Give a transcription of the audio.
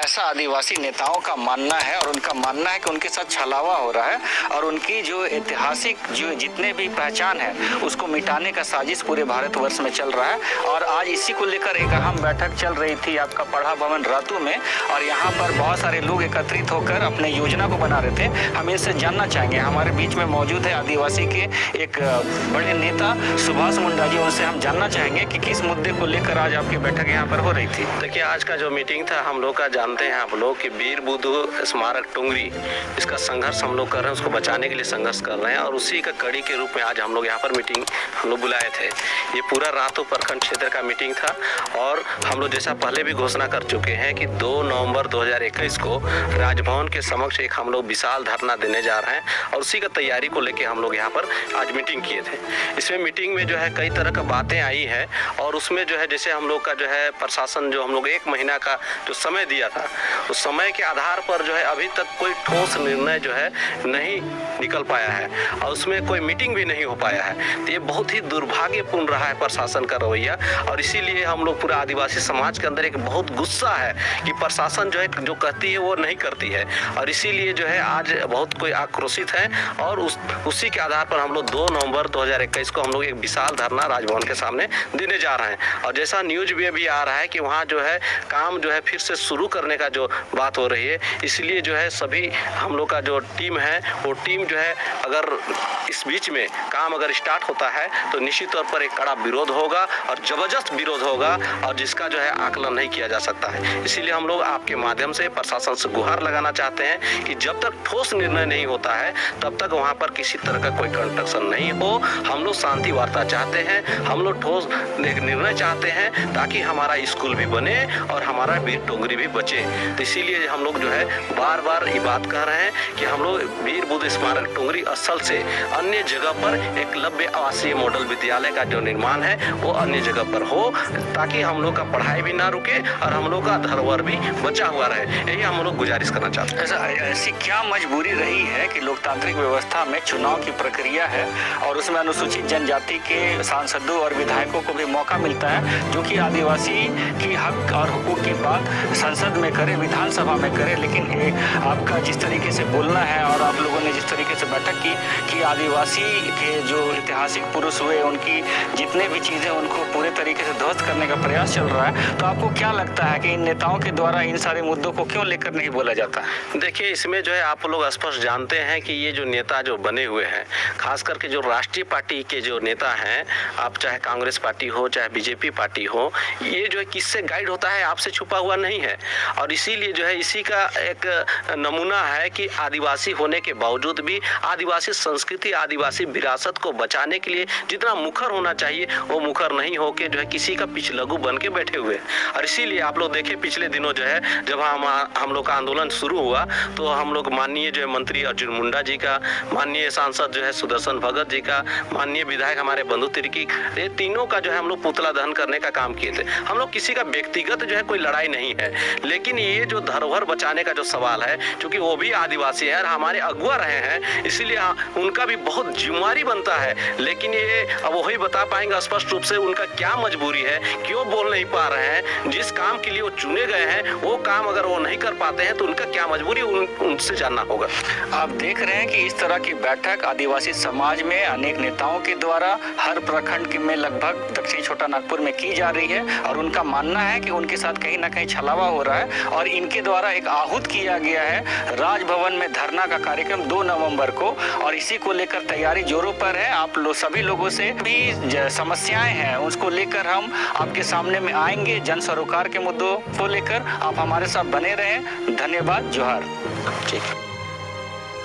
ऐसा आदिवासी नेताओं का मानना है और उनका मानना है कि उनके साथ छलावा हो रहा है और उनकी जो ऐतिहासिक जो जितने भी पहचान है उसको मिटाने का साजिश पूरे भारतवर्ष में चल रहा है। और आज इसी को लेकर एक अहम बैठक चल रही थी आपका पढ़ा भवन रातू में, और यहाँ पर बहुत सारे लोग एकत्रित होकर अपने योजना को बना रहे थे। हम इससे जानना चाहेंगे, हमारे बीच में मौजूद है आदिवासी के एक बड़े नेता सुभाष मुंडा जी, उनसे हम जानना चाहेंगे कि किस मुद्दे को लेकर आज आपकी बैठक यहाँ पर हो रही थी। देखिए, आज का जो मीटिंग था हम लोग का जानते हैं आप लोग कि वीर बुद्धू स्मारक टुंगरी, इसका संघर्ष हम लोग कर रहे हैं, उसको बचाने के लिए संघर्ष कर रहे हैं और उसी का कड़ी के रूप में आज हम लोग यहाँ पर मीटिंग हम लोग बुलाए थे। ये पूरा रातू प्रखंड क्षेत्र का मीटिंग था और हम लोग जैसा पहले भी घोषणा कर चुके हैं कि 2 नवंबर 2021 को राजभवन के समक्ष एक हम लोग विशाल धरना देने जा रहे हैं और उसी का तैयारी को लेकर हम लोग यहाँ पर आज मीटिंग किए थे। इसमें मीटिंग में जो है कई तरह का बातें आई हैं और उसमें जो है जैसे हम लोग का जो है प्रशासन जो हम लोग 1 महीना का जो समय दिया था, उस समय के आधार पर जो है अभी तक कोई ठोस निर्णय जो है नहीं निकल पाया है और उसमें कोई मीटिंग भी नहीं हो पाया है। तो ये बहुत ही दुर्भाग्यपूर्ण रहा है प्रशासन का रवैया और इसीलिए हम लोग पूरा आदिवासी समाज के अंदर एक बहुत गुस्सा है कि प्रशासन जो है जो कहती है वो नहीं करती है और इसीलिए जो है आज बहुत कोई आक्रोशित है और उसी के आधार पर हम लोग 2 नवंबर 2021 को हम लोग एक विशाल धरना राजभवन के सामने देने जा रहे हैं। और जैसा न्यूज में भी आ रहा है कि वहाँ जो है काम जो है फिर से शुरू करने का जो बात हो रही है, इसलिए जो है सभी हम लोग का जो टीम है वो टीम जो है अगर इस बीच में काम अगर स्टार्ट होता है तो निश्चित तौर पर एक कड़ा विरोध होगा और जबरदस्त विरोध होगा और जिसका जो है आकलन नहीं किया जा सकता है। इसीलिए हम लोग आपके माध्यम से प्रशासन से गुहार लगाना चाहते हैं कि जब तक ठोस निर्णय नहीं होता है तब तक वहाँ पर किसी तरह का कोई कंस्ट्रक्शन नहीं हो। हम लोग शांति वार्ता चाहते हैं, हम लोग ठोस निर्णय चाहते हैं ताकि हमारा स्कूल भी बने और हमारा वीर टुंगरी भी बचे। तो इसीलिए हम लोग जो है बार बार ये बात कह रहे हैं कि हम लोग वीर बुद्ध स्मारक टुंगरी स्थल से अन्य जगह पर एकलव्य आवासीय मॉडल विद्यालय का जो निर्माण है वो अन्य जगह पर हो ताकि हम लोग का पढ़ाई भी ना रुके और हम लोग का धरोहर भी बचा हुआ रहे। यही हम लोग गुजारिश करना चाहते हैं। ऐसी क्या मजबूरी रही है कि लोकतांत्रिक व्यवस्था में चुनाव की प्रक्रिया है और उसमें अनुसूचित जनजाति के सांसदों और विधायकों को भी मौका मिलता है जो कि आदिवासी की हक और हुकूक की बात संसद में करे, विधानसभा में करे, लेकिन आपका जिस तरीके से बोलना है और आप लोगों ने जिस तरीके से बैठक की कि आदिवासी के जो ऐतिहासिक पुरुष हुए उनकी जितने भी चीज़ें उनको पूरे तरीके से ध्वस्त करने का प्रयास चल रहा है, तो आपको क्या लगता है कि इन नेताओं के द्वारा इन सारे मुद्दों को क्यों लेकर नहीं बोला जाता? देखिए, इसमें जो है आप लोग स्पष्ट जानते हैं कि ये जो नेता जो बने हुए हैं, खास करके जो राष्ट्रीय पार्टी के जो नेता हैं, आप चाहे कांग्रेस पार्टी हो चाहे बीजेपी पार्टी हो, ये जो है किससे गाइड होता है आपसे छुपा हुआ नहीं है। और इसीलिए जो है इसी का एक नमूना है कि आदिवासी होने के बावजूद भी आदिवासी संस्कृति आदिवासी विरासत को बचाने के लिए जितना मुखर होना चाहिए वो मुखर नहीं होके जो है किसी का पिछलगू बन के बैठे हुए। और इसीलिए आप लोग देखें पिछले दिनों जो है जब हम लोग का आंदोलन शुरू हुआ तो हम लोग माननीय जो है मंत्री अर्जुन मुंडा जी का, माननीय सांसद जो है सुदर्शन भगत जी का, माननीय विधायक हमारे बंधु तिर्की, ये तीनों का जो है हम लोग पुतला दहन करने का काम किए थे। हम लोग किसी का व्यक्तिगत जो है कोई लड़ाई नहीं है, लेकिन ये जो धरोहर बचाने का जो सवाल है, क्योंकि वो भी आदिवासी है और हमारे अगुआ रहे हैं, इसीलिए उनका भी बहुत जिम्मेवारी बनता है। लेकिन ये अब वही बता पाएंगे स्पष्ट रूप से उनका क्या मजबूरी है, क्यों बोल नहीं पा रहे हैं। जिस काम के लिए वो चुने गए हैं वो काम अगर वो नहीं कर पाते हैं तो उनका क्या मजबूरी उनसे जानना होगा। आप देख रहे हैं कि इस तरह की बैठक आदिवासी समाज में अनेक नेताओं के द्वारा हर प्रखंड में लगभग दक्षिण छोटा नागपुर में की जा रही है और उनका मानना है कि उनके साथ कहीं ना कहीं छलावा हो रहा है और इनके द्वारा एक आहूत किया गया है राजभवन में धरना का कार्यक्रम 2 नवंबर को, और इसी को लेकर तैयारी जोरों पर है। आप लोग सभी लोगों से भी समस्याएं हैं उसको लेकर हम आपके सामने में आएंगे। जन सरोकार के मुद्दों को लेकर आप हमारे साथ बने रहें। धन्यवाद, जोहार। ठीक है।